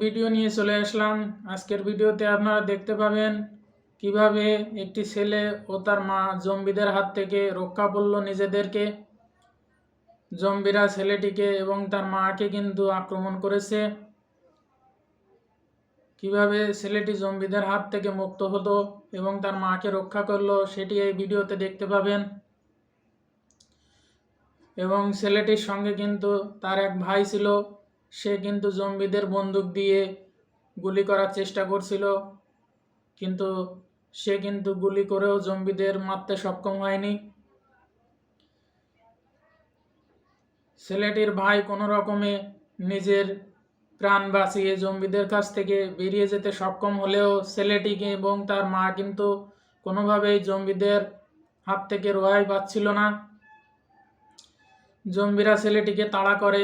Video নিয়ে চলে আসলাম। আজকের ভিডিওতে আপনারা দেখতে পাবেন কিভাবে একটি ছেলে ও তার মা জম্বিদের হাত থেকে রক্ষা করলো নিজেদেরকে। জম্বিরা ছেলেটিকে এবং তার মাকে কিন্তু আক্রমণ করেছে। কিভাবে ছেলেটি জম্বিদের হাত থেকে মুক্ত হলো এবং তার মাকে রক্ষা করলো সেটি এই ভিডিওতে দেখতে পাবেন। এবং ছেলেটির সঙ্গে কিন্তু তার এক ভাই ছিল, সে কিন্তু জম্বিদের বন্দুক দিয়ে গুলি করার চেষ্টা করছিল, কিন্তু সে কিন্তু গুলি করেও জম্বিদের মারতে সক্ষম হয়নি। ছেলেটির ভাই কোনো রকমে নিজের প্রাণ বাঁচিয়ে জম্বিদের কাছ থেকে বেরিয়ে যেতে সক্ষম হলেও ছেলেটিকে এবং তার মা কিন্তু কোনোভাবেই জম্বিদের হাত থেকে রেহাই পাচ্ছিল না। জম্বিরা ছেলেটিকে তাড়া করে,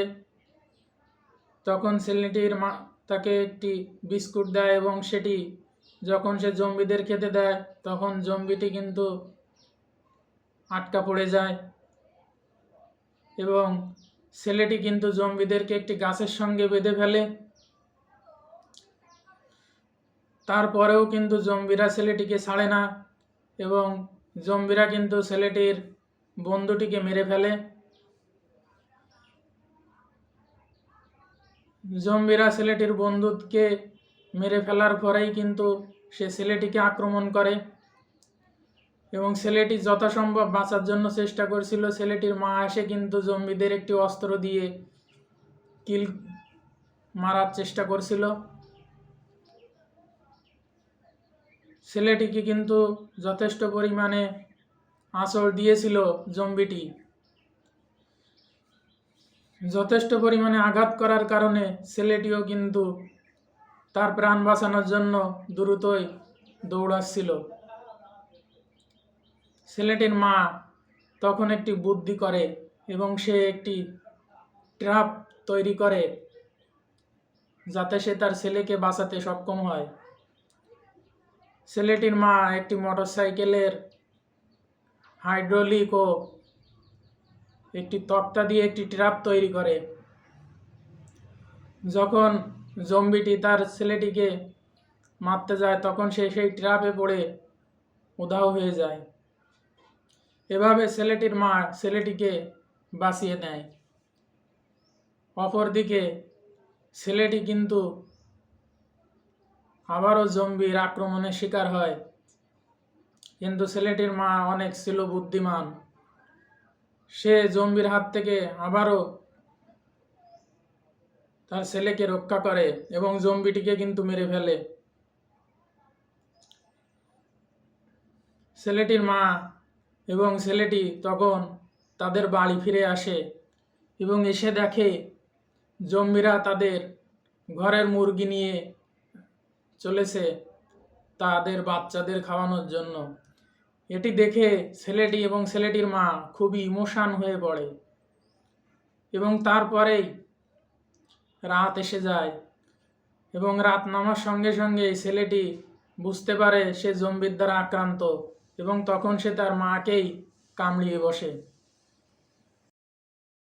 তখন ছেলেটির মা তাকে একটি বিস্কুট দেয় এবং সেটি যখন সে জম্বিদের খেতে দেয় তখন জম্বিটি কিন্তু আটকা পড়ে যায় এবং ছেলেটি কিন্তু জম্বিদেরকে একটি গাছের সঙ্গে বেঁধে ফেলে। তারপরেও কিন্তু জম্বিরা ছেলেটিকে ছাড়ে না এবং জম্বিরা কিন্তু ছেলেটির বন্ধুটিকে মেরে ফেলে। জম্বিরা ছেলেটির বন্ধুকে মেরে ফেলার পরেই কিন্তু সে ছেলেটিকে আক্রমণ করে এবং ছেলেটি যথাসম্ভব বাঁচার জন্য চেষ্টা করছিল। ছেলেটির মা এসে কিন্তু জম্বিদের একটি অস্ত্র দিয়ে কিল মারার চেষ্টা করছিল। ছেলেটিকে কিন্তু যথেষ্ট পরিমাণে আঁচড় দিয়েছিল জম্বিটি। যথেষ্ট পরিমাণে আঘাত করার কারণে ছেলেটিও কিন্তু তার প্রাণ বাঁচানোর জন্য দ্রুতই দৌড়াচ্ছিল। ছেলেটির মা তখন একটি বুদ্ধি করে এবং সে একটি ট্র্যাপ তৈরি করে যাতে সে তার ছেলেকে বাঁচাতে সক্ষম হয়। ছেলেটির মা একটি মোটরসাইকেলের হাইড্রোলিক ও একটি তক্তা দিয়ে একটি ট্র্যাপ তৈরি করে। যখন জম্বিটি তার ছেলেটিকে মারতে যায় তখন সে সেই ট্র্যাপে পড়ে উধাও হয়ে যায়। এভাবে ছেলেটির মা ছেলেটিকে বাঁচিয়ে নেয়। অপরদিকে ছেলেটি কিন্তু আবারও জম্বির আক্রমণের শিকার হয়, কিন্তু ছেলেটির মা অনেক ছিল বুদ্ধিমান। সে জম্বির হাত থেকে আবারও তার ছেলেকে রক্ষা করে এবং জম্বিটিকে কিন্তু মেরে ফেলে। ছেলেটির মা এবং ছেলেটি তখন তাদের বাড়ি ফিরে আসে এবং এসে দেখে জম্বিরা তাদের ঘরের মুরগি নিয়ে চলেছে তাদের বাচ্চাদের খাওয়ানোর জন্য। এটি দেখে ছেলেটি এবং ছেলেটির মা খুবই ইমোশন হয়ে পড়ে এবং তারপরেই রাত এসে যায় এবং রাত নামার সঙ্গে সঙ্গে ছেলেটি বুঝতে পারে সে জম্বির দ্বারা আক্রান্ত এবং তখন সে তার মাকেই কামড়িয়ে বসে।